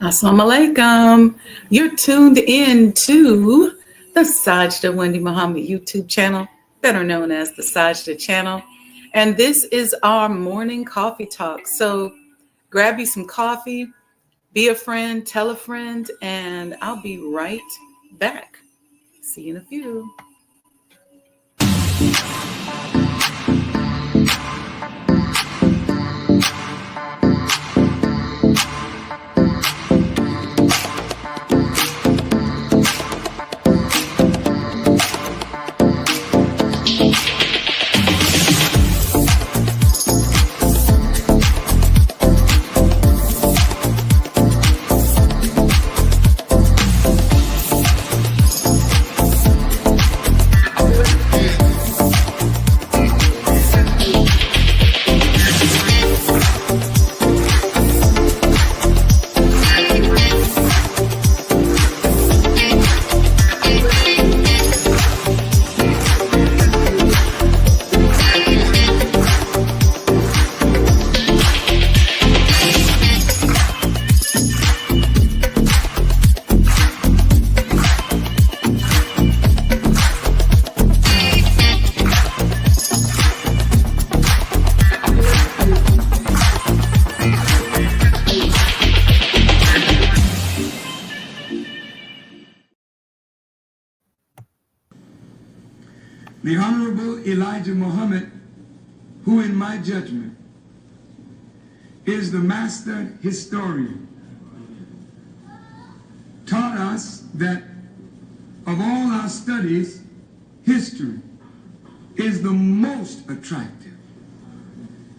Assalamu alaikum. You're tuned in to the Sajdah Wendy Muhammad YouTube channel, better known as the Sajdah channel. And this is our morning coffee talk. So grab you some coffee, be a friend, tell a friend, and I'll be right back. See you in a few. The Honorable Elijah Muhammad, who in my judgment is the master historian, taught us that of all our studies, history is the most attractive,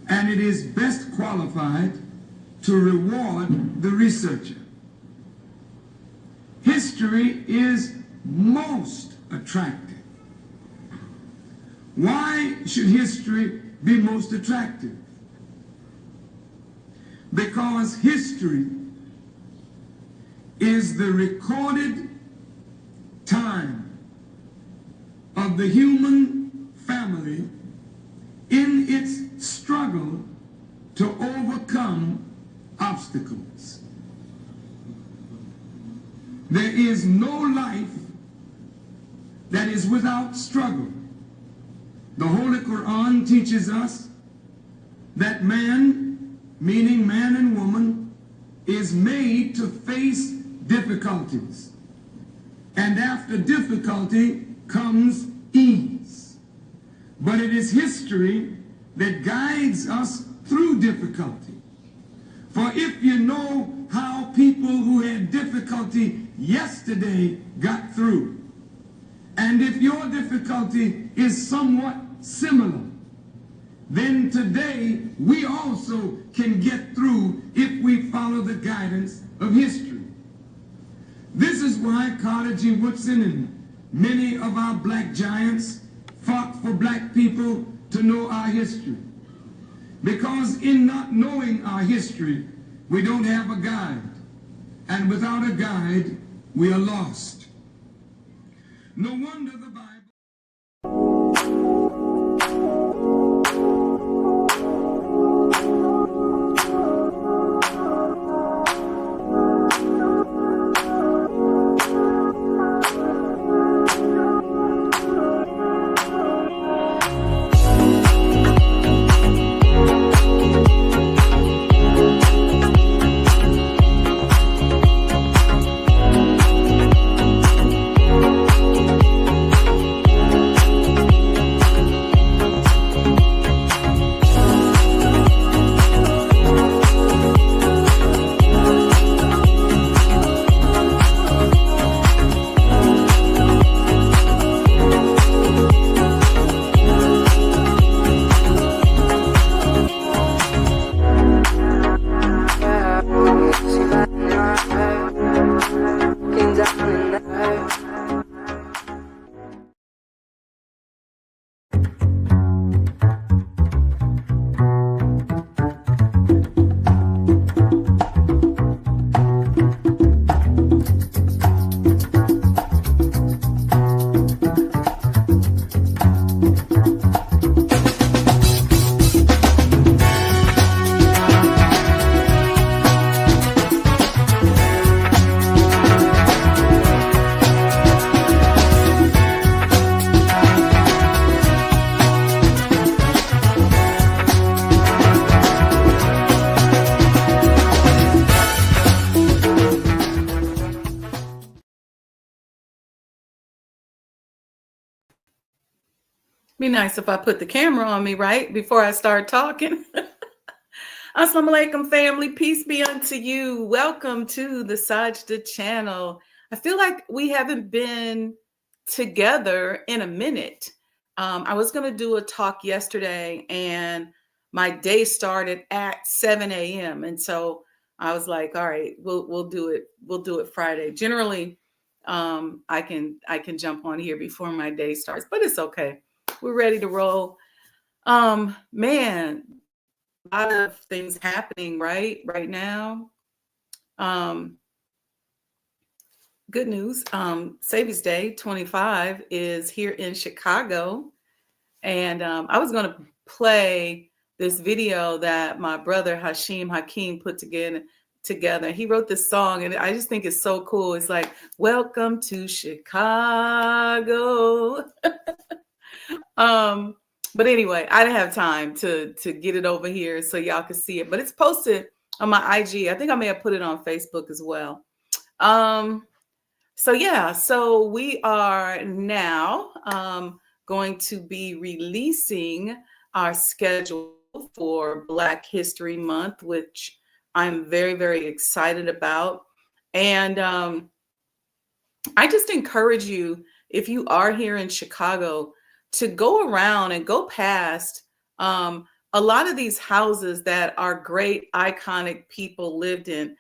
and it is best qualified to reward the researcher. History is most attractive. Why should history be most attractive? Because history is the recorded time of the human family in its struggle to overcome obstacles. There is no life that is without struggle. The Holy Quran teaches us that man, meaning man and woman, is made to face difficulties. And after difficulty comes ease. But it is history that guides us through difficulty. For if you know how people who had difficulty yesterday got through, and if your difficulty is somewhat similar, then today we also can get through if we follow the guidance of history. This is why Carter G. Woodson and many of our black giants fought for black people to know our history. Because in not knowing our history, we don't have a guide. And without a guide, we are lost. No wonder the Bible... Be nice if I put the camera on me, right? Before I start talking. Assalamu alaikum, family. Peace be unto you. Welcome to the Sajdah channel. I feel like we haven't been together in a minute. I was going to do a talk yesterday, and my day started at 7 a.m. And so I was like, all right, we'll do it. We'll do it Friday. Generally, I can jump on here before my day starts, but it's okay. We're ready to roll. Man, a lot of things happening right now. Um, Good news. Savings Day 25 is here in Chicago, and I was going to play this video that my brother Hakeem put together. He wrote this song, and I just think it's so cool. It's like, "Welcome to Chicago." But anyway, I didn't have time to get it over here so y'all could see it. But it's posted on my IG. I think I may have put it on Facebook as well. So yeah, so we are now going to be releasing our schedule for Black History Month, which I'm very, very excited about. And I just encourage you, if you are here in Chicago, to go around and go past a lot of these houses that our great iconic people lived in.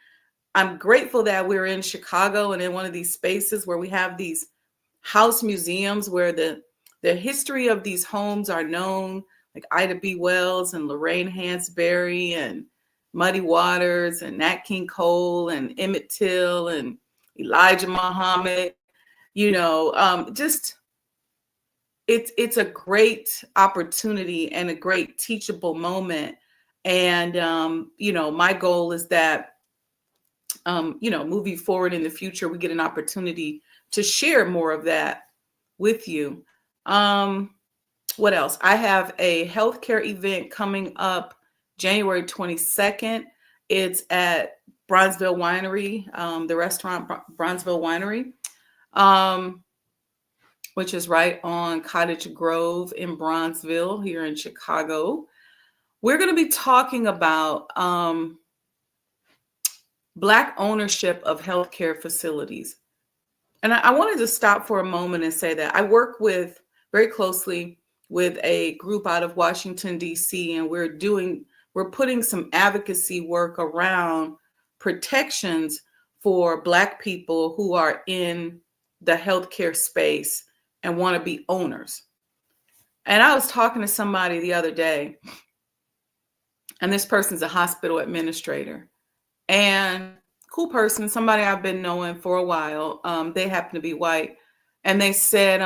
I'm grateful that we're in Chicago and in one of these spaces where we have these house museums where the history of these homes are known, like Ida B. Wells and Lorraine Hansberry and Muddy Waters and Nat King Cole and Emmett Till and Elijah Muhammad. Just it's a great opportunity and a great teachable moment. And my goal is that moving forward in the future, we get an opportunity to share more of that with you. What else? I have a healthcare event coming up January 22nd. It's at Bronzeville Winery, the restaurant Bronzeville Winery, which is right on Cottage Grove in Bronzeville here in Chicago. We're going to be talking about Black ownership of healthcare facilities. And I wanted to stop for a moment and say that I work very closely with a group out of Washington, D.C., and we're putting some advocacy work around protections for Black people who are in the healthcare space and want to be owners. And I was talking to somebody the other day, and this person's a hospital administrator. And cool person, somebody I've been knowing for a while. They happen to be white. And they said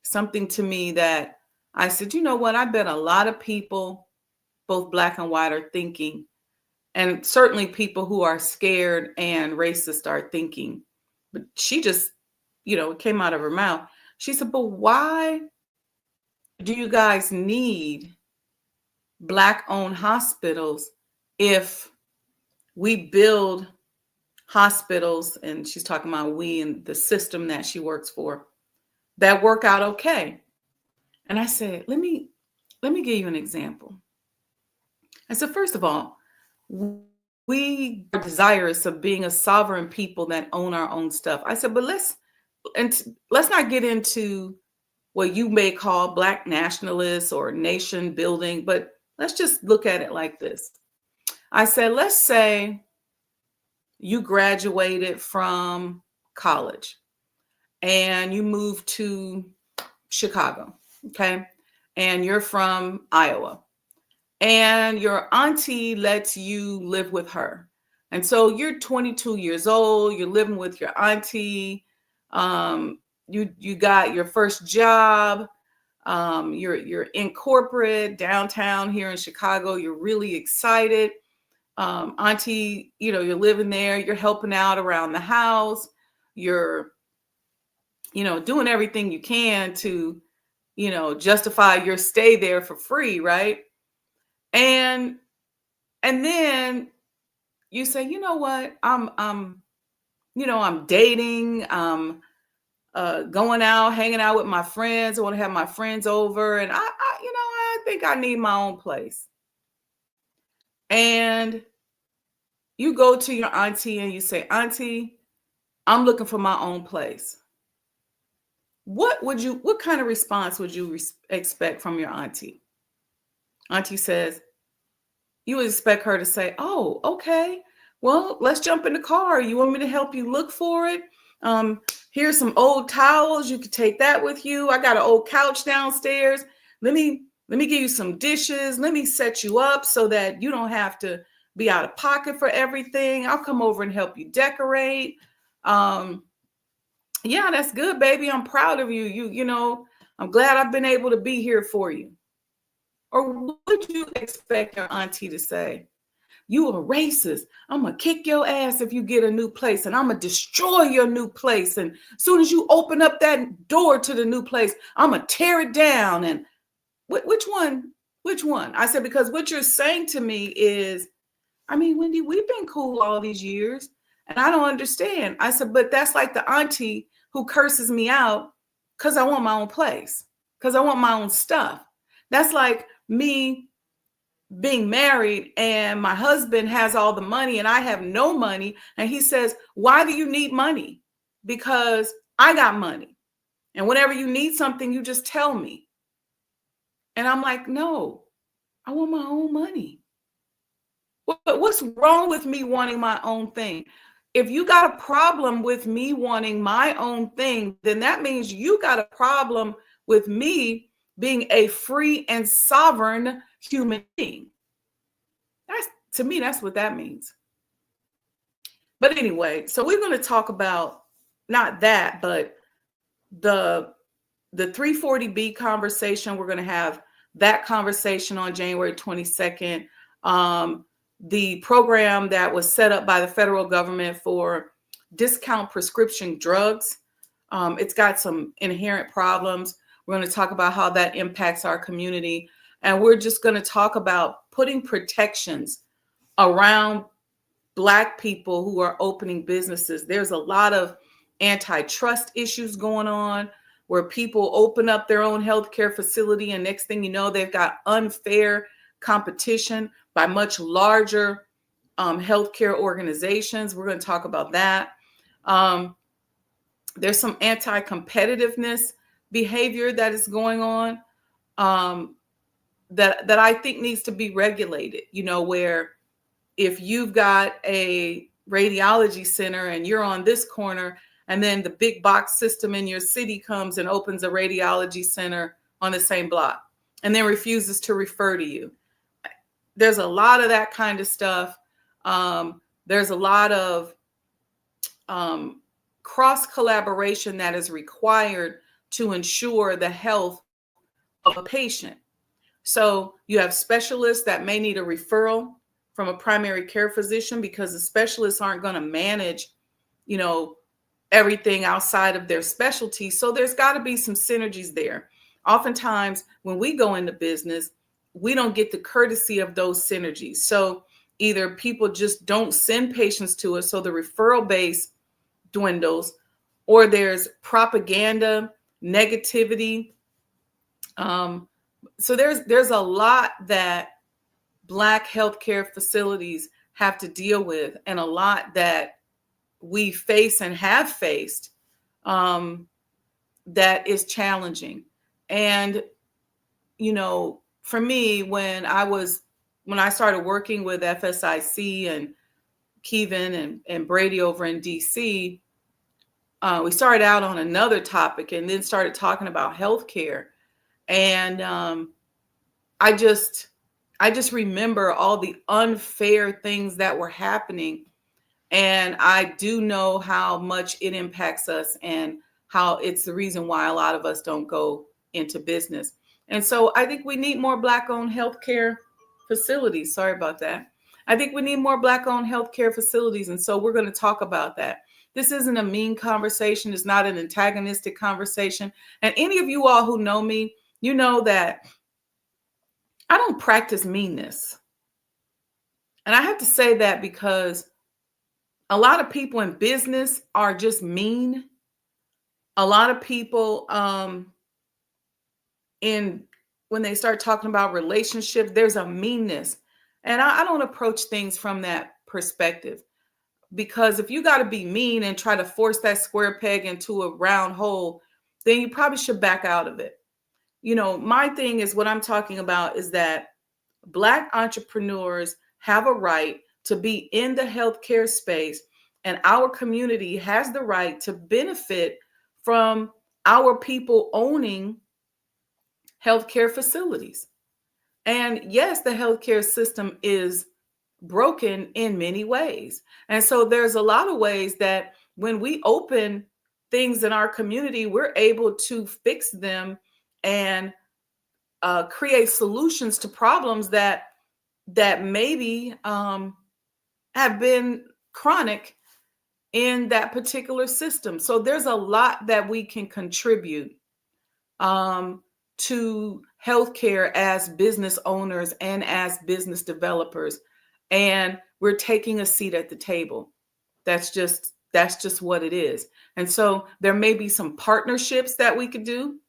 something to me that I said, you know what? I bet a lot of people, both Black and white, are thinking, and certainly people who are scared and racist are thinking. But she just, it came out of her mouth. She said, but why do you guys need Black-owned hospitals if we build hospitals, and she's talking about we and the system that she works for, that work out okay? And I said, let me give you an example. I said, first of all, we are desirous of being a sovereign people that own our own stuff. I said, but let's not get into what you may call Black nationalists or nation building, but let's just look at it like this. I said, let's say you graduated from college and you moved to Chicago, okay? And you're from Iowa. And your auntie lets you live with her. And so you're 22 years old, you're living with your auntie, you got your first job, you're in corporate downtown here in Chicago, you're really excited. Auntie, you're living there, you're helping out around the house, you're, doing everything you can to, justify your stay there for free, right? And then you say, you know what, I'm dating, going out, hanging out with my friends. I want to have my friends over, and I think I need my own place. And you go to your auntie and you say, Auntie, I'm looking for my own place. What kind of response would you expect from your auntie? Auntie says, you would expect her to say, oh, okay, well, let's jump in the car. You want me to help you look for it? Here's some old towels. You could take that with you. I got an old couch downstairs. Let me give you some dishes. Let me set you up so that you don't have to be out of pocket for everything. I'll come over and help you decorate. Yeah, that's good, baby. I'm proud of you. I'm glad I've been able to be here for you. Or would you expect your auntie to say, you a racist. I'm going to kick your ass if you get a new place, and I'm going to destroy your new place. And as soon as you open up that door to the new place, I'm going to tear it down. And which one? Which one? I said, because what you're saying to me is, Wendy, we've been cool all these years, and I don't understand. I said, but that's like the auntie who curses me out because I want my own place, because I want my own stuff. That's like me being married and my husband has all the money and I have no money. And he says, why do you need money? Because I got money. And whenever you need something, you just tell me. And I'm like, no, I want my own money. What's wrong with me wanting my own thing? If you got a problem with me wanting my own thing, then that means you got a problem with me being a free and sovereign human being. To me, that's what that means. But anyway, so we're going to talk about not that, but the 340B conversation. We're going to have that conversation on January 22nd. The program that was set up by the federal government for discount prescription drugs. It's got some inherent problems. We're going to talk about how that impacts our community. And we're just going to talk about putting protections around Black people who are opening businesses. There's a lot of antitrust issues going on where people open up their own healthcare facility, and next thing you know, they've got unfair competition by much larger healthcare organizations. We're going to talk about that. There's some anti-competitiveness behavior that is going on that I think needs to be regulated, where if you've got a radiology center and you're on this corner, and then the big box system in your city comes and opens a radiology center on the same block and then refuses to refer to you. There's a lot of that kind of stuff. There's a lot of cross collaboration that is required to ensure the health of a patient. So you have specialists that may need a referral from a primary care physician because the specialists aren't going to manage, everything outside of their specialty. So there's got to be some synergies there. Oftentimes when we go into business, we don't get the courtesy of those synergies. So either people just don't send patients to us, so the referral base dwindles, or there's propaganda, negativity. So there's a lot that Black healthcare facilities have to deal with, and a lot that we face and have faced that is challenging. And, for me, when I started working with FSIC and Kevin and Brady over in DC, we started out on another topic and then started talking about healthcare. And I just remember all the unfair things that were happening. And I do know how much it impacts us and how it's the reason why a lot of us don't go into business. And so I think we need more Black-owned healthcare facilities. Sorry about that. I think we need more Black-owned healthcare facilities. And so we're going to talk about that. This isn't a mean conversation. It's not an antagonistic conversation. And any of you all who know me, you know that I don't practice meanness. And I have to say that because a lot of people in business are just mean. a lot of people in when they start talking about relationships, there's a meanness. And I don't approach things from that perspective, because if you got to be mean and try to force that square peg into a round hole, then you probably should back out of it. My thing is, what I'm talking about is that Black entrepreneurs have a right to be in the healthcare space, and our community has the right to benefit from our people owning healthcare facilities. And yes, the healthcare system is broken in many ways. And so there's a lot of ways that when we open things in our community, we're able to fix them and create solutions to problems that maybe have been chronic in that particular system. So there's a lot that we can contribute to healthcare as business owners and as business developers, and we're taking a seat at the table. That's just what it is. And so there may be some partnerships that we could do.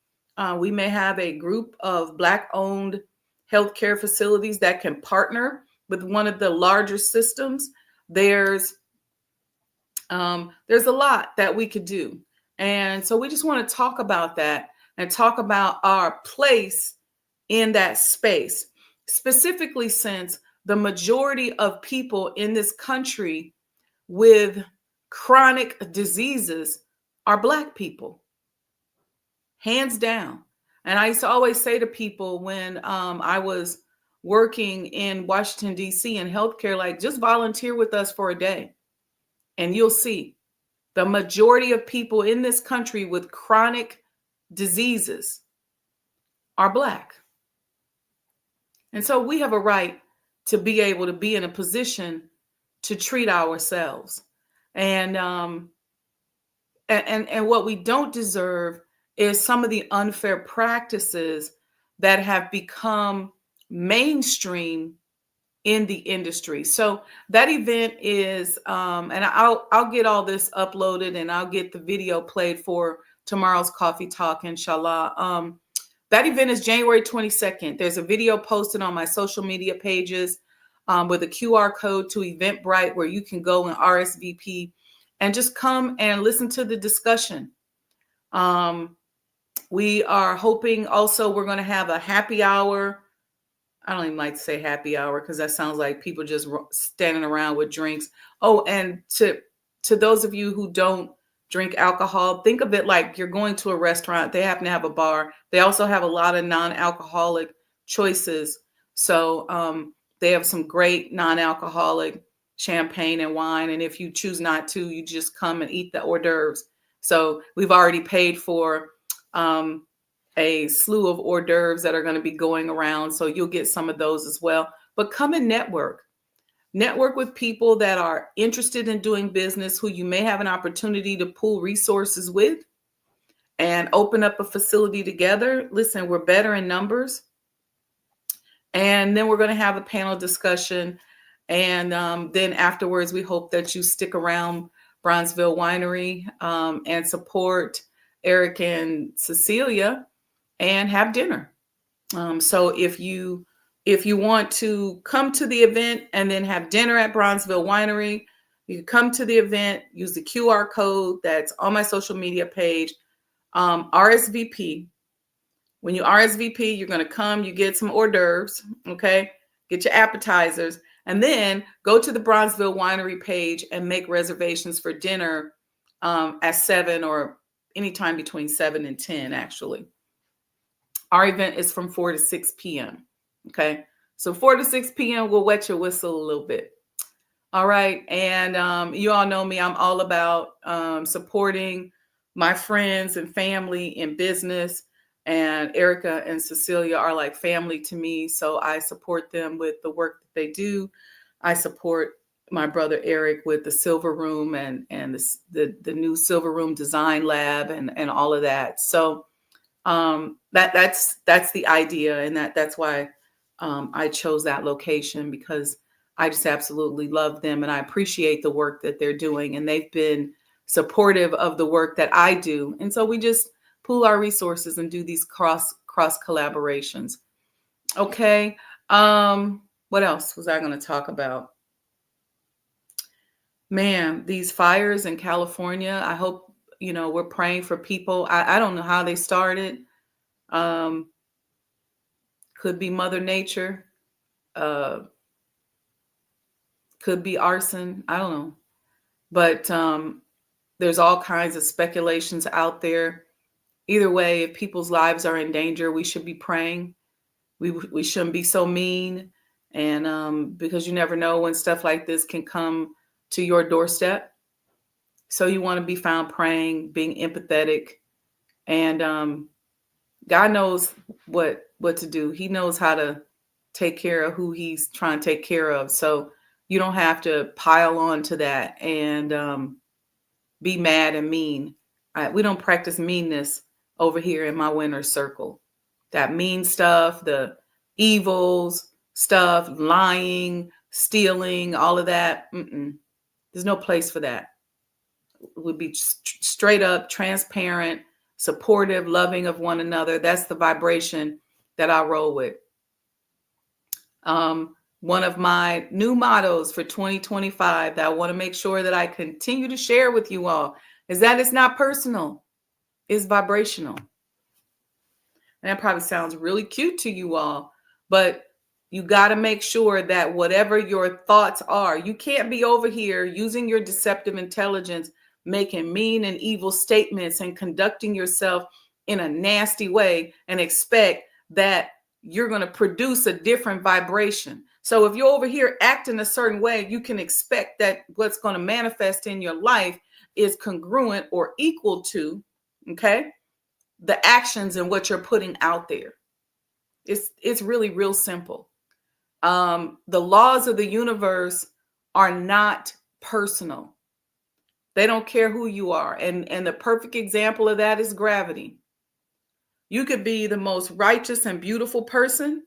We may have a group of Black-owned healthcare facilities that can partner with one of the larger systems. There's a lot that we could do. And so we just want to talk about that and talk about our place in that space, specifically since the majority of people in this country with chronic diseases are Black people, hands down. And I used to always say to people when I was working in Washington, D.C. in healthcare, like, just volunteer with us for a day and you'll see the majority of people in this country with chronic diseases are Black. And so we have a right to be able to be in a position to treat ourselves. And what we don't deserve is some of the unfair practices that have become mainstream in the industry. So that event is, and I'll get all this uploaded and I'll get the video played for tomorrow's coffee talk, inshallah. That event is January 22nd. There's a video posted on my social media pages with a QR code to Eventbrite where you can go and RSVP and just come and listen to the discussion. We are hoping also we're going to have a happy hour. I don't even like to say happy hour because that sounds like people just standing around with drinks. Oh, and to those of you who don't drink alcohol, think of it like you're going to a restaurant. They happen to have a bar. They also have a lot of non-alcoholic choices. So they have some great non-alcoholic champagne and wine. And if you choose not to, you just come and eat the hors d'oeuvres. So we've already paid for a slew of hors d'oeuvres that are going to be going around. So you'll get some of those as well. But come and network. Network with people that are interested in doing business, who you may have an opportunity to pool resources with and open up a facility together. Listen, we're better in numbers. And then we're going to have a panel discussion. And then afterwards, we hope that you stick around Bronzeville Winery and support Eric and Cecilia and have dinner. So if you want to come to the event and then have dinner at Bronzeville Winery, you can come to the event, use the QR code that's on my social media page, RSVP. When you RSVP, you're going to come, you get some hors d'oeuvres, okay? Get your appetizers, and then go to the Bronzeville Winery page and make reservations for dinner at 7 or anytime between 7 and 10, actually. Our event is from 4 to 6 p.m., okay? So 4 to 6 p.m., we'll wet your whistle a little bit. All right, and you all know me. I'm all about supporting my friends and family in business. And Erica and Cecilia are like family to me. So I support them with the work that they do. I support my brother Eric with the Silver Room and the new Silver Room Design Lab and all of that. So that's the idea, and that's why I chose that location, because I just absolutely love them and I appreciate the work that they're doing. And they've been supportive of the work that I do. And so we just pool our resources and do these cross collaborations. Okay. What else was I going to talk about? Man, these fires in California, I hope, we're praying for people. I don't know how they started. Could be Mother Nature. Could be arson. I don't know. But there's all kinds of speculations out there. Either way, if people's lives are in danger, we should be praying. We shouldn't be so mean. And because you never know when stuff like this can come to your doorstep. So you want to be found praying, being empathetic. And God knows what to do. He knows how to take care of who he's trying to take care of. So you don't have to pile on to that and be mad and mean. We don't practice meanness over here in my winner's circle. That mean stuff, the evils stuff, lying, stealing, all of that. There's no place for that. We'd be straight up, transparent, supportive, loving of one another. That's the vibration that I roll with. One of my new mottos for 2025 that I want to make sure that I continue to share with you all is that it's not personal, it's vibrational. And that probably sounds really cute to you all, but you got to make sure that whatever your thoughts are, you can't be over here using your deceptive intelligence, making mean and evil statements and conducting yourself in a nasty way and expect that you're going to produce a different vibration. So if you're over here acting a certain way, you can expect that what's going to manifest in your life is congruent or equal to, okay, the actions and what you're putting out there. It's really real simple. The laws of the universe are not personal. They don't care who you are. And the perfect example of that is gravity. You could be the most righteous and beautiful person,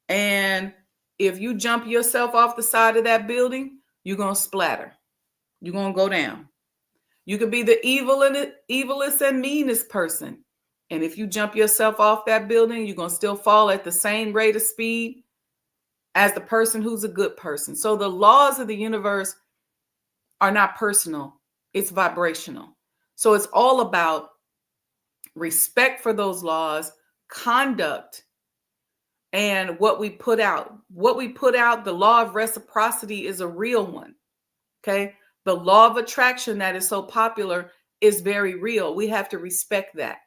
and if you jump yourself off the side of that building, you're going to splatter. You're going to go down. You could be the evilest and meanest person. And if you jump yourself off that building, you're going to still fall at the same rate of speed as the person who's a good person. So the laws of the universe are not personal. It's vibrational. So it's all about respect for those laws, conduct, and what we put out. What we put out, the law of reciprocity is a real one. Okay. The law of attraction that is so popular is very real. We have to respect that.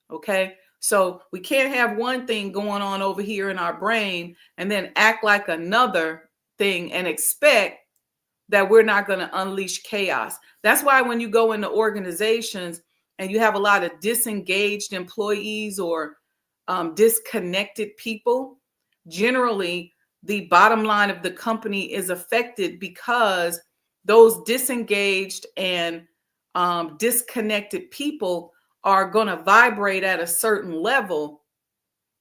Okay. So we can't have one thing going on over here in our brain and then act like another thing and expect that we're not going to unleash chaos. That's why when you go into organizations and you have a lot of disengaged employees or disconnected people, generally the bottom line of the company is affected because those disengaged and disconnected people are going to vibrate at a certain level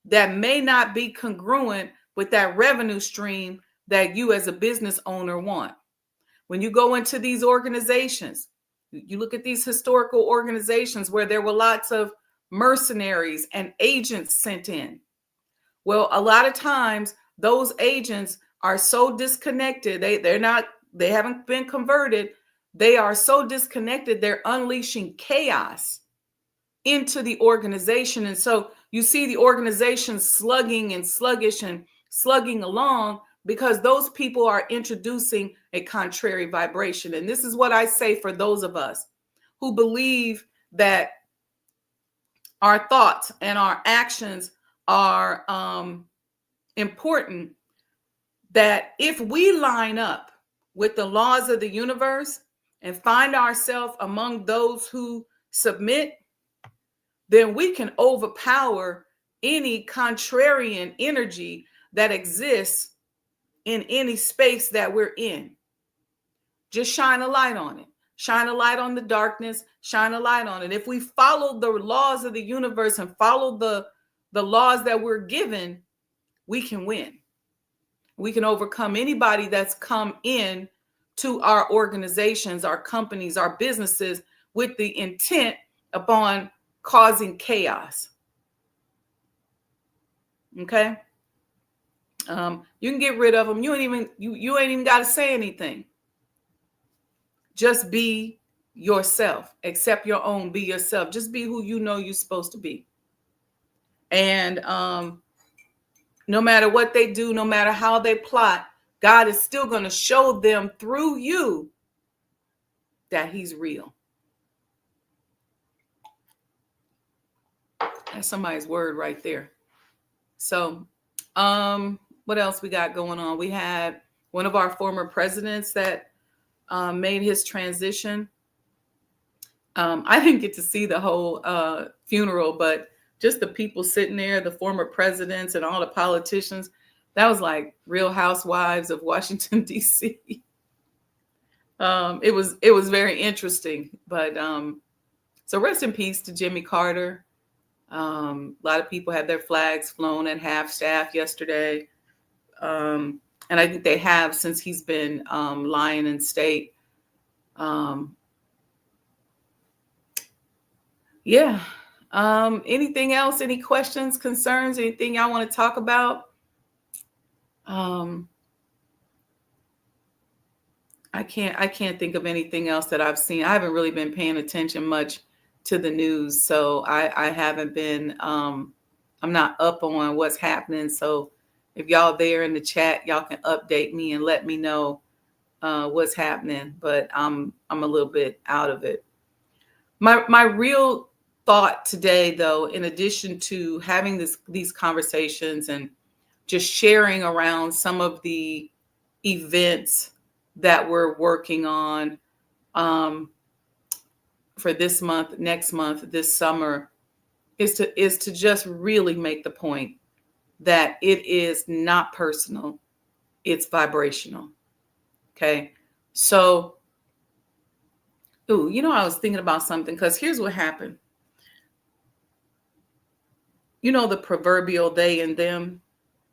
that may not be congruent with that revenue stream that you as a business owner want. When you go into these organizations, you look at these historical organizations where there were lots of mercenaries and agents sent in. Well, a lot of times those agents are so disconnected. They haven't been converted. They are so disconnected. They're unleashing chaos into the organization. And so you see the organization slugging and sluggish and slugging along because those people are introducing a contrary vibration. And this is what I say for those of us who believe that our thoughts and our actions are important, that if we line up with the laws of the universe and find ourselves among those who submit, then we can overpower any contrarian energy that exists in any space that we're in. Just shine a light on it. Shine a light on the darkness. Shine a light on it. If we follow the laws of the universe and follow the laws that we're given, we can win. We can overcome anybody that's come in to our organizations, our companies, our businesses with the intent upon causing chaos. Okay. You can get rid of them. You ain't even got to say anything. Just be yourself. Accept your own. Be yourself. Just be who you know you're supposed to be. And no matter what they do, no matter how they plot, God is still going to show them through you that he's real. That's somebody's word right there. So, what else we got going on? We had one of our former presidents that made his transition. I didn't get to see the whole funeral, but just the people sitting there, the former presidents and all the politicians, that was like Real Housewives of Washington, D.C. It was very interesting. But so rest in peace to Jimmy Carter. A lot of people had their flags flown at half-staff yesterday. And I think they have since he's been lying in state. Yeah. Anything else? Any questions, concerns, anything y'all want to talk about? I can't think of anything else that I've seen. I haven't really been paying attention much to the news. So I haven't been, I'm not up on what's happening. So if y'all there in the chat, y'all can update me and let me know what's happening. But I'm a little bit out of it. My real thought today, though, in addition to having these conversations and just sharing around some of the events that we're working on for this month, next month, this summer, is to just really make the point that it is not personal, it's vibrational. Okay, so, I was thinking about something, because here's what happened. The proverbial they and them,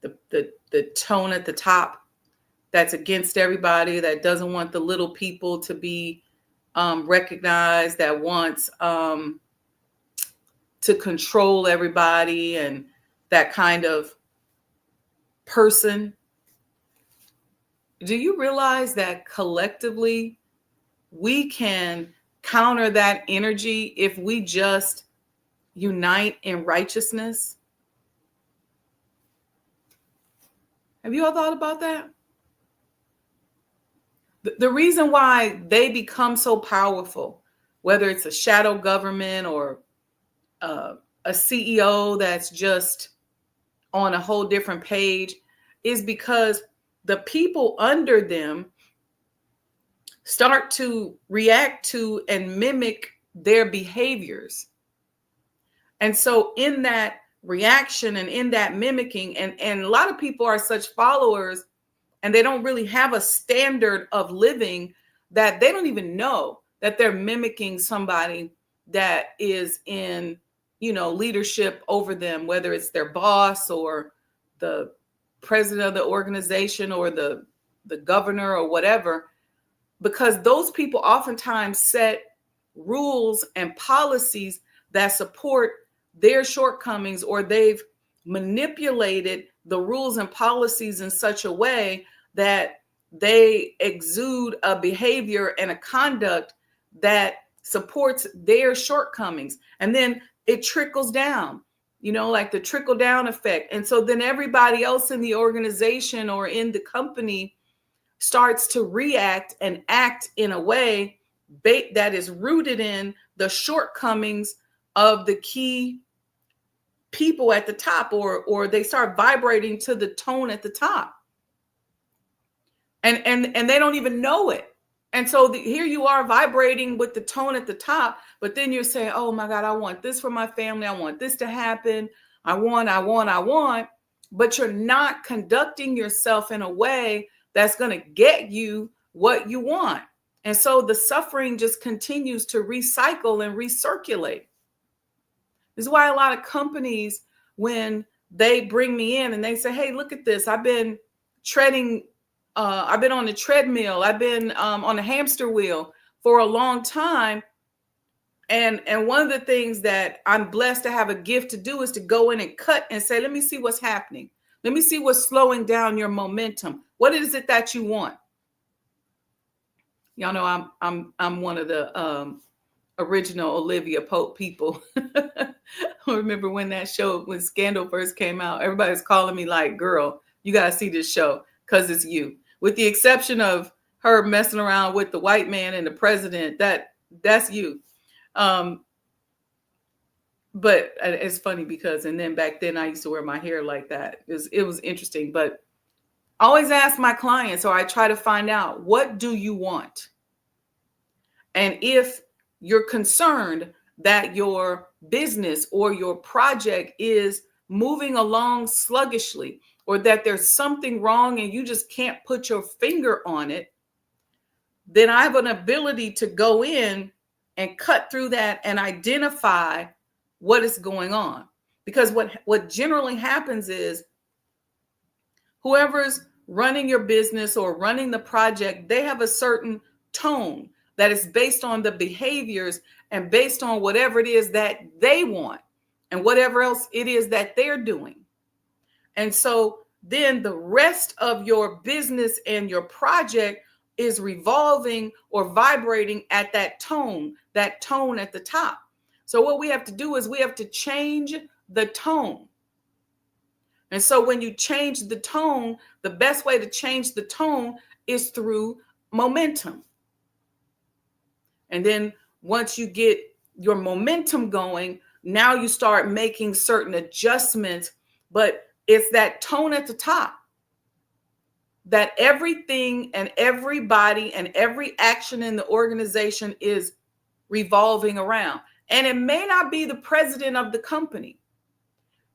the tone at the top that's against everybody, that doesn't want the little people to be recognized, that wants to control everybody, and that kind of person. Do you realize that collectively we can counter that energy if we just unite in righteousness? Have you all thought about that? The reason why they become so powerful, whether it's a shadow government or a CEO that's just on a whole different page, is because the people under them start to react to and mimic their behaviors. And so in that reaction and in that mimicking, and a lot of people are such followers, and they don't really have a standard of living, that they don't even know that they're mimicking somebody that is in, leadership over them, whether it's their boss or the president of the organization or the governor or whatever, because those people oftentimes set rules and policies that support their shortcomings, or they've manipulated the rules and policies in such a way that they exude a behavior and a conduct that supports their shortcomings. And then it trickles down, like the trickle down effect. And so then everybody else in the organization or in the company starts to react and act in a way that is rooted in the shortcomings of the key people at the top, or they start vibrating to the tone at the top. And they don't even know it. And so here you are vibrating with the tone at the top, but then you're saying, oh my God, I want this for my family. I want this to happen. I want, but you're not conducting yourself in a way that's going to get you what you want. And so the suffering just continues to recycle and recirculate. This is why a lot of companies, when they bring me in and they say, hey, look at this, I've been treading I've been on the treadmill. I've been on the hamster wheel for a long time. And one of the things that I'm blessed to have a gift to do is to go in and cut and say, let me see what's happening. Let me see what's slowing down your momentum. What is it that you want? Y'all know I'm one of the original Olivia Pope people. I remember when that show, when Scandal first came out, everybody's calling me like, girl, you got to see this show because it's you. With the exception of her messing around with the white man and the president, that's you. But it's funny because, and then back then I used to wear my hair like that. It was interesting, but I always ask my clients, or I try to find out, what do you want? And if you're concerned that your business or your project is moving along sluggishly, or that there's something wrong and you just can't put your finger on it, then I have an ability to go in and cut through that and identify what is going on. Because what generally happens is whoever's running your business or running the project, they have a certain tone that is based on the behaviors and based on whatever it is that they want and whatever else it is that they're doing. And so then the rest of your business and your project is revolving or vibrating at that tone at the top. So what we have to do is we have to change the tone. And so when you change the tone, the best way to change the tone is through momentum. And then once you get your momentum going, now you start making certain adjustments, but it's that tone at the top that everything and everybody and every action in the organization is revolving around. And it may not be the president of the company.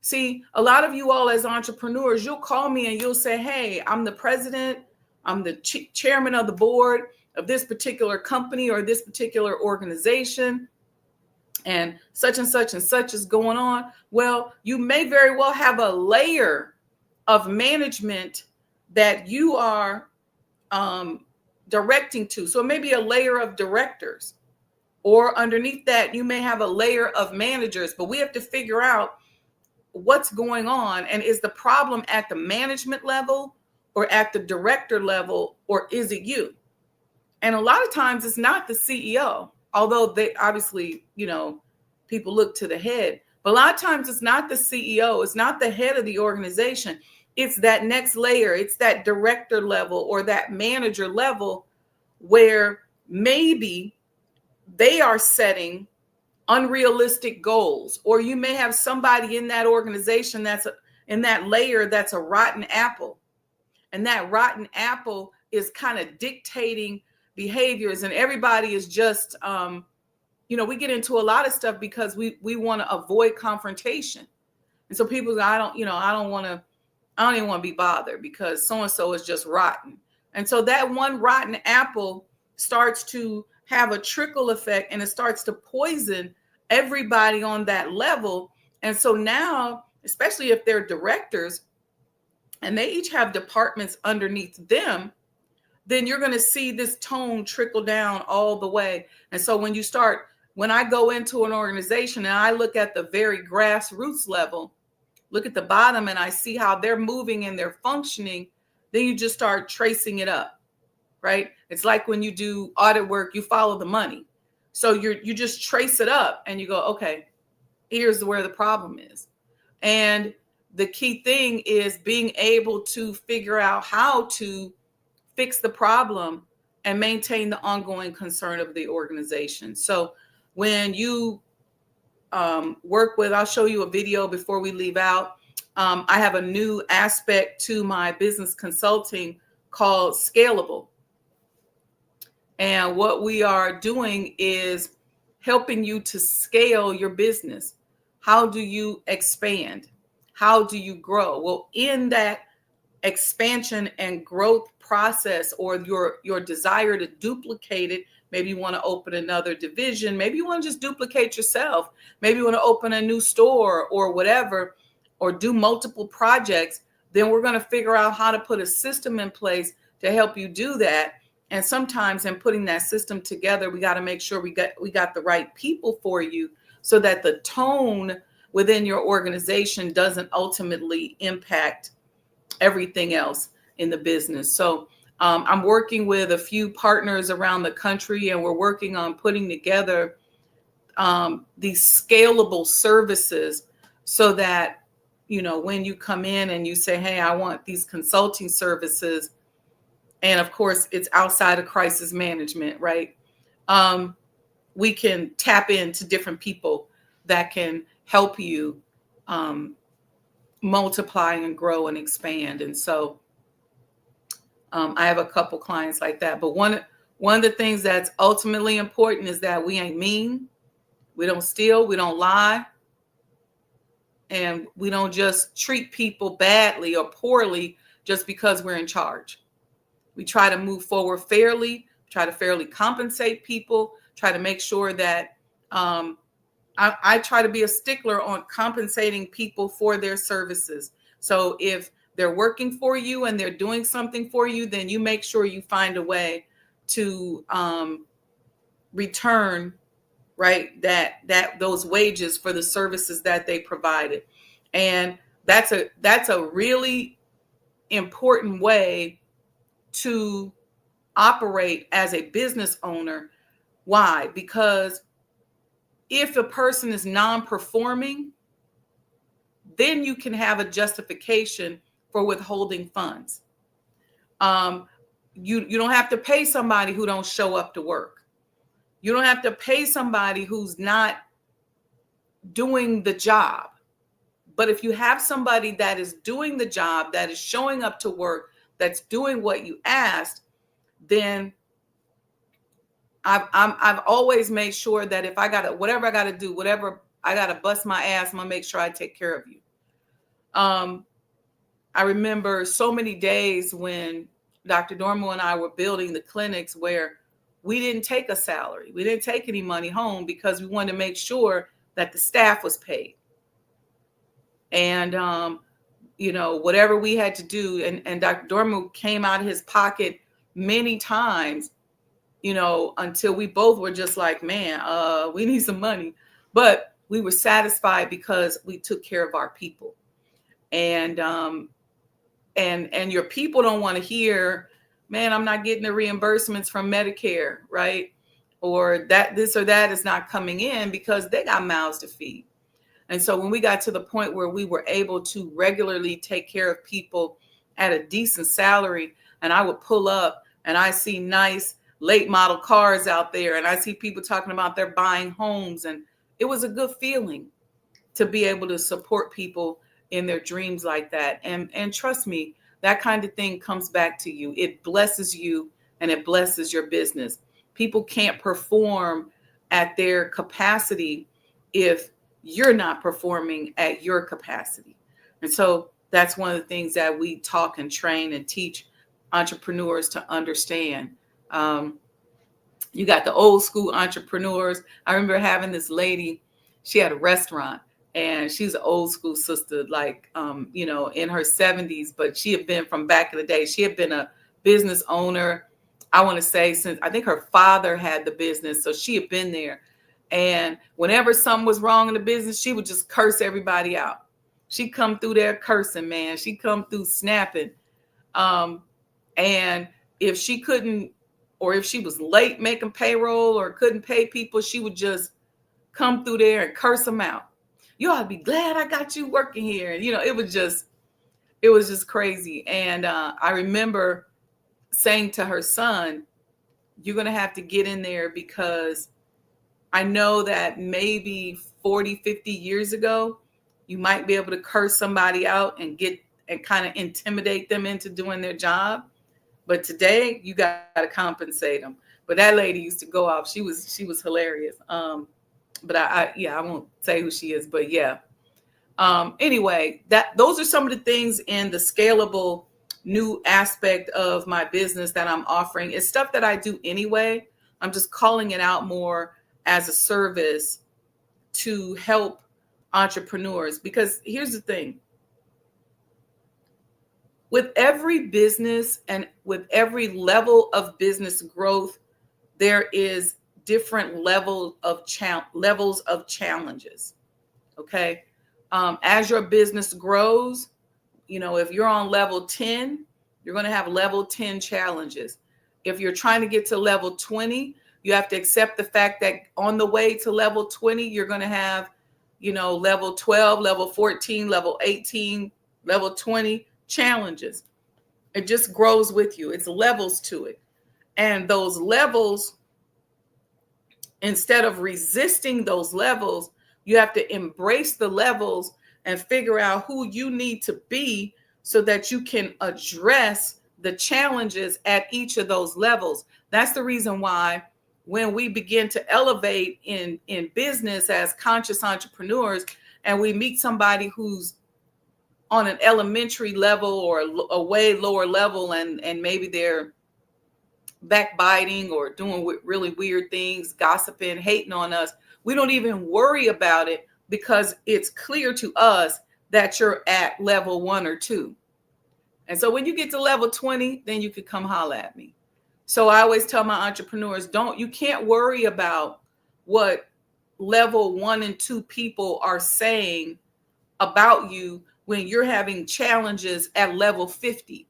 See, a lot of you all as entrepreneurs, you'll call me and you'll say, hey, I'm the president, I'm the chairman of the board of this particular company or this particular organization, and such is going on. Well, you may very well have a layer of management that you are directing to. So maybe a layer of directors, or underneath that, you may have a layer of managers, but we have to figure out what's going on. And is the problem at the management level or at the director level, or is it you? And a lot of times it's not the CEO, although they obviously, people look to the head. But a lot of times it's not the CEO, it's not the head of the organization. It's that next layer, it's that director level or that manager level where maybe they are setting unrealistic goals, or you may have somebody in that organization that's in that layer that's a rotten apple, and that rotten apple is kind of dictating behaviors, and everybody is just we get into a lot of stuff because we want to avoid confrontation. And so people go, I don't even want to be bothered because so and so is just rotten. And so that one rotten apple starts to have a trickle effect, and it starts to poison everybody on that level. And so now, especially if they're directors and they each have departments underneath them, then you're going to see this tone trickle down all the way. And so when I go into an organization and I look at the very grassroots level, look at the bottom, and I see how they're moving and they're functioning, then you just start tracing it up. Right? It's like when you do audit work, you follow the money. So you just trace it up and you go, okay, here's where the problem is. And the key thing is being able to figure out how to fix the problem and maintain the ongoing concern of the organization. So when you work with, I'll show you a video before we leave out. I have a new aspect to my business consulting called Scalable. And what we are doing is helping you to scale your business. How do you expand? How do you grow? Well, in that expansion and growth process, or your desire to duplicate it, maybe you want to open another division, maybe you want to just duplicate yourself, maybe you want to open a new store or whatever, or do multiple projects, then we're going to figure out how to put a system in place to help you do that. And sometimes in putting that system together, we got to make sure we got the right people for you, so that the tone within your organization doesn't ultimately impact everything else in the business. So I'm working with a few partners around the country, and we're working on putting together these scalable services, so that, when you come in and you say, hey, I want these consulting services, and of course it's outside of crisis management, right? We can tap into different people that can help you multiply and grow and expand. And so I have a couple clients like that. But one of the things that's ultimately important is that we ain't mean, we don't steal, we don't lie, and we don't just treat people badly or poorly just because we're in charge. We try to move forward fairly, try to fairly compensate people, try to make sure that I try to be a stickler on compensating people for their services. So if they're working for you and they're doing something for you, then you make sure you find a way to return, right, that those wages for the services that they provided. And that's a really important way to operate as a business owner. Why? Because if a person is non-performing, then you can have a justification for withholding funds. You don't have to pay somebody who don't show up to work. You don't have to pay somebody who's not doing the job. But if you have somebody that is doing the job, that is showing up to work, that's doing what you asked, then I've always made sure that if I got whatever I got to do, whatever I got to bust my ass, I'm gonna make sure I take care of you. I remember so many days when Dr. Dormo and I were building the clinics where we didn't take a salary, we didn't take any money home, because we wanted to make sure that the staff was paid. And whatever we had to do, and Dr. Dormo came out of his pocket many times, until we both were just like, man, we need some money. But we were satisfied because we took care of our people. And your people don't want to hear, man, I'm not getting the reimbursements from Medicare, right? Or that this or that is not coming in, because they got mouths to feed. And so when we got to the point where we were able to regularly take care of people at a decent salary, and I would pull up and I see nice late model cars out there, and I see people talking about they're buying homes, and it was a good feeling to be able to support people in their dreams like that. And trust me, that kind of thing comes back to you. It blesses you and it blesses your business. People can't perform at their capacity if you're not performing at your capacity. And so that's one of the things that we talk and train and teach entrepreneurs to understand. You got the old school entrepreneurs. I remember having this lady, she had a restaurant, and she's an old school sister, like, in her 70s, but she had been from back in the day. She had been a business owner, I want to say, since I think her father had the business. So she had been there. And whenever something was wrong in the business, she would just curse everybody out. She'd come through there cursing, man. She'd come through snapping. And if she couldn't, or if she was late making payroll or couldn't pay people, she would just come through there and curse them out. You ought to be glad I got you working here. And, it was just crazy. And I remember saying to her son, you're going to have to get in there, because I know that maybe 40, 50 years ago, you might be able to curse somebody out and kind of intimidate them into doing their job. But today you got to compensate them. But that lady used to go off. She was hilarious. But I won't say who she is, but yeah. Anyway, those are some of the things in the scalable new aspect of my business that I'm offering. It's stuff that I do anyway. I'm just calling it out more as a service to help entrepreneurs. Because here's the thing. with every business and with every level of business growth, there is different levels of challenges. Okay. As your business grows, if you're on level 10, you're going to have level 10 challenges. If you're trying to get to level 20, you have to accept the fact that on the way to level 20, you're going to have, level 12, level 14, level 18, level 20 challenges. It just grows with you. It's levels to it. And those levels, instead of resisting those levels, you have to embrace the levels and figure out who you need to be so that you can address the challenges at each of those levels. That's the reason why when we begin to elevate in business as conscious entrepreneurs, and we meet somebody who's on an elementary level or a way lower level, and maybe they're backbiting or doing really weird things, gossiping, hating on us, we don't even worry about it because it's clear to us that you're at level 1 or 2. And so when you get to level 20, then you could come holler at me. So I always tell my entrepreneurs, you can't worry about what level 1 and 2 people are saying about you when you're having challenges at level 50.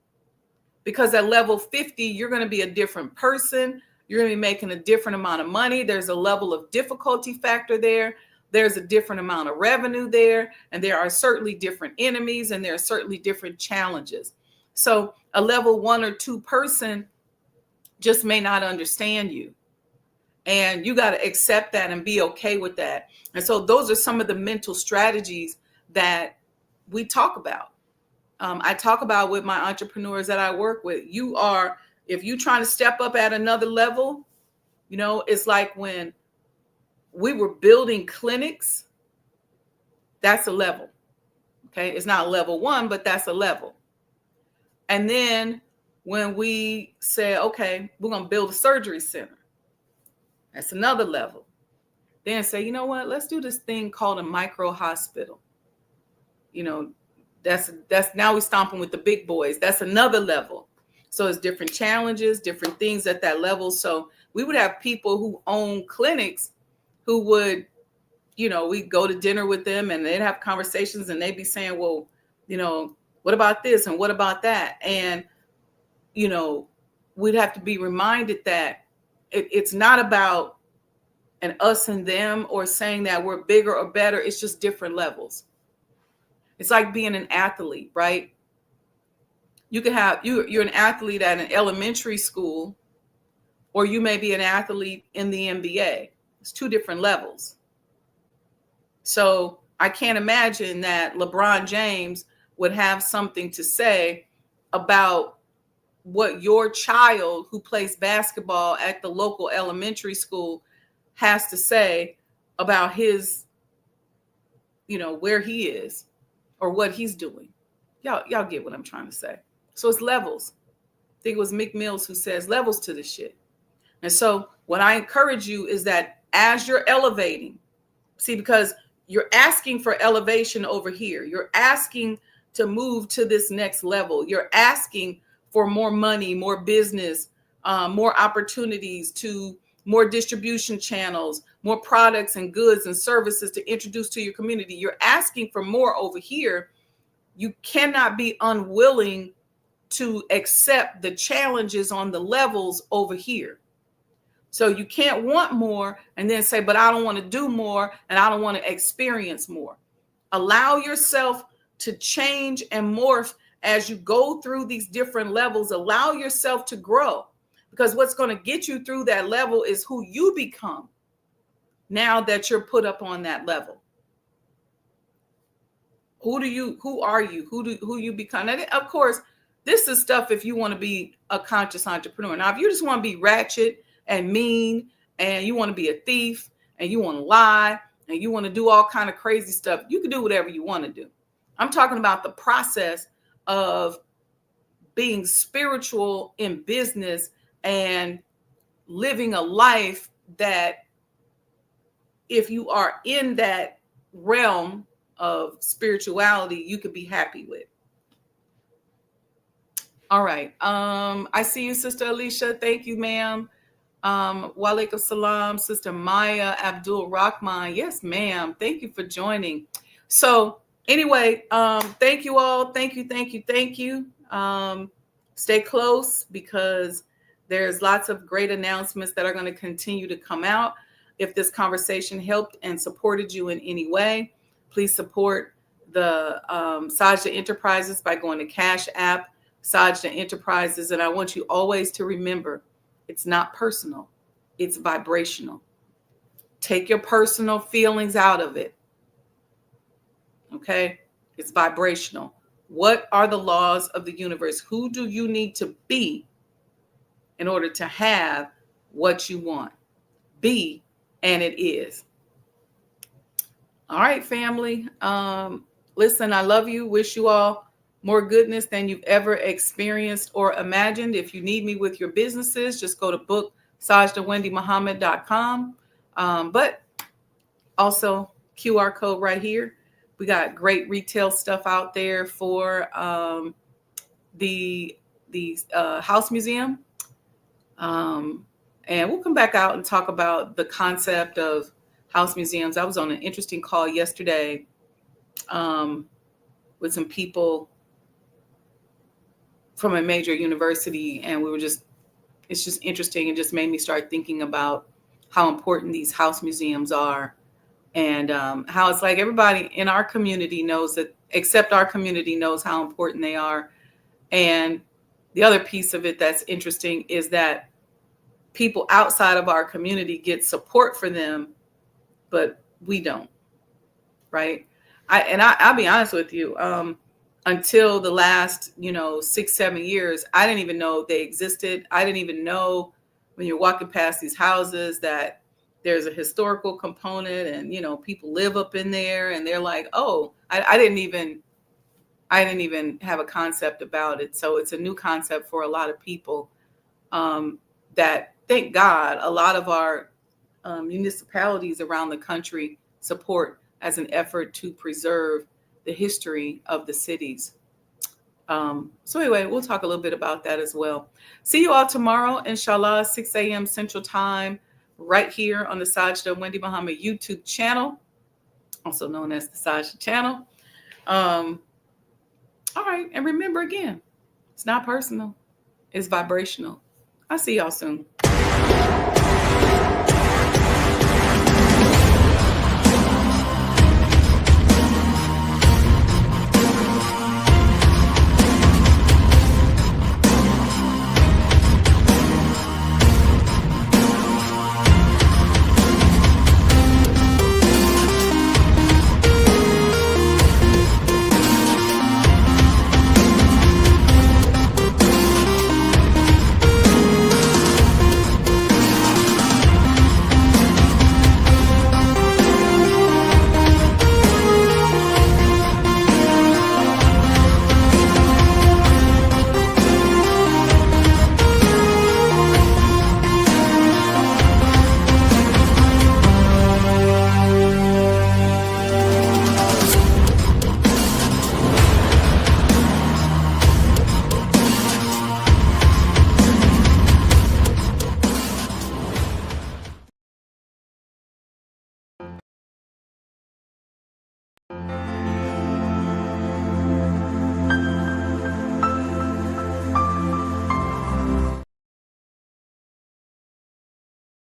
Because at level 50, you're going to be a different person. You're going to be making a different amount of money. There's a level of difficulty factor there. There's a different amount of revenue there. And there are certainly different enemies, and there are certainly different challenges. So a level 1 or 2 person just may not understand you. And you got to accept that and be okay with that. And so those are some of the mental strategies that we talk about. I talk about with my entrepreneurs that I work with. If you're trying to step up at another level, it's like when we were building clinics, that's a level. Okay. It's not level 1, but that's a level. And then when we say, okay, we're going to build a surgery center, that's another level. Then say, you know what, let's do this thing called a micro hospital. That's now we're stomping with the big boys. That's another level. So it's different challenges, different things at that level. So we would have people who own clinics who would, we'd go to dinner with them and they'd have conversations and they'd be saying, well, what about this and what about that? And, we'd have to be reminded that it's not about an us and them or saying that we're bigger or better. It's just different levels. It's like being an athlete, right? You could have, you're an athlete at an elementary school, or you may be an athlete in the NBA. It's 2 different levels. So I can't imagine that LeBron James would have something to say about what your child who plays basketball at the local elementary school has to say about his, where he is or what he's doing. Y'all get what I'm trying to say. So it's levels. I think it was Mick Mills who says levels to this shit. And so what I encourage you is that as you're elevating, because you're asking for elevation over here. You're asking to move to this next level. You're asking for more money, more business, more opportunities, to more distribution channels, more products and goods and services to introduce to your community. You're asking for more over here. You cannot be unwilling to accept the challenges on the levels over here. So you can't want more and then say, but I don't want to do more and I don't want to experience more. Allow yourself to change and morph as you go through these different levels. Allow yourself to grow, because what's going to get you through that level is who you become now that you're put up on that level. Who are you? Who you become? And of course, this is stuff if you want to be a conscious entrepreneur. Now, if you just want to be ratchet and mean, and you want to be a thief, and you want to lie, and you want to do all kind of crazy stuff, you can do whatever you want to do. I'm talking about the process of being spiritual in business and living a life that, if you are in that realm of spirituality, you could be happy with. All right. I see you, Sister Alicia. Thank you, ma'am. Walaikum salam, Sister Maya Abdul Rahman. Yes, ma'am. Thank you for joining. So anyway, thank you all. Thank you, thank you, thank you. Stay close because there's lots of great announcements that are going to continue to come out. If this conversation helped and supported you in any way, please support the Sajdah Enterprises by going to Cash App, Sajdah Enterprises. And I want you always to remember, it's not personal. It's vibrational. Take your personal feelings out of it. Okay? It's vibrational. What are the laws of the universe? Who do you need to be in order to have what you want? Be, and it is. All right, family. Listen, I love you. Wish you all more goodness than you've ever experienced or imagined. If you need me with your businesses, just go to book.SajdahWendyMuhammad.com. But also QR code right here. We got great retail stuff out there for the House Museum. And we'll come back out and talk about the concept of house museums. I was on an interesting call yesterday with some people from a major university, and it's just interesting. It just made me start thinking about how important these house museums are, and how it's like everybody in our community knows that, except our community knows how important they are. And the other piece of it that's interesting is that people outside of our community get support for them, but we don't, right? I'll be honest with you. Until the last, 6-7 years, I didn't even know they existed. I didn't even know when you're walking past these houses that there's a historical component, and people live up in there, and they're like, oh, I didn't even have a concept about it. So it's a new concept for a lot of people. That, thank God, a lot of our municipalities around the country support as an effort to preserve the history of the cities. So anyway, we'll talk a little bit about that as well. See you all tomorrow, inshallah, 6 a.m. Central Time, right here on the Sajdah Wendy Muhammad YouTube channel, also known as the Sajdah channel. All right. And remember again, it's not personal. It's vibrational. I'll see y'all soon.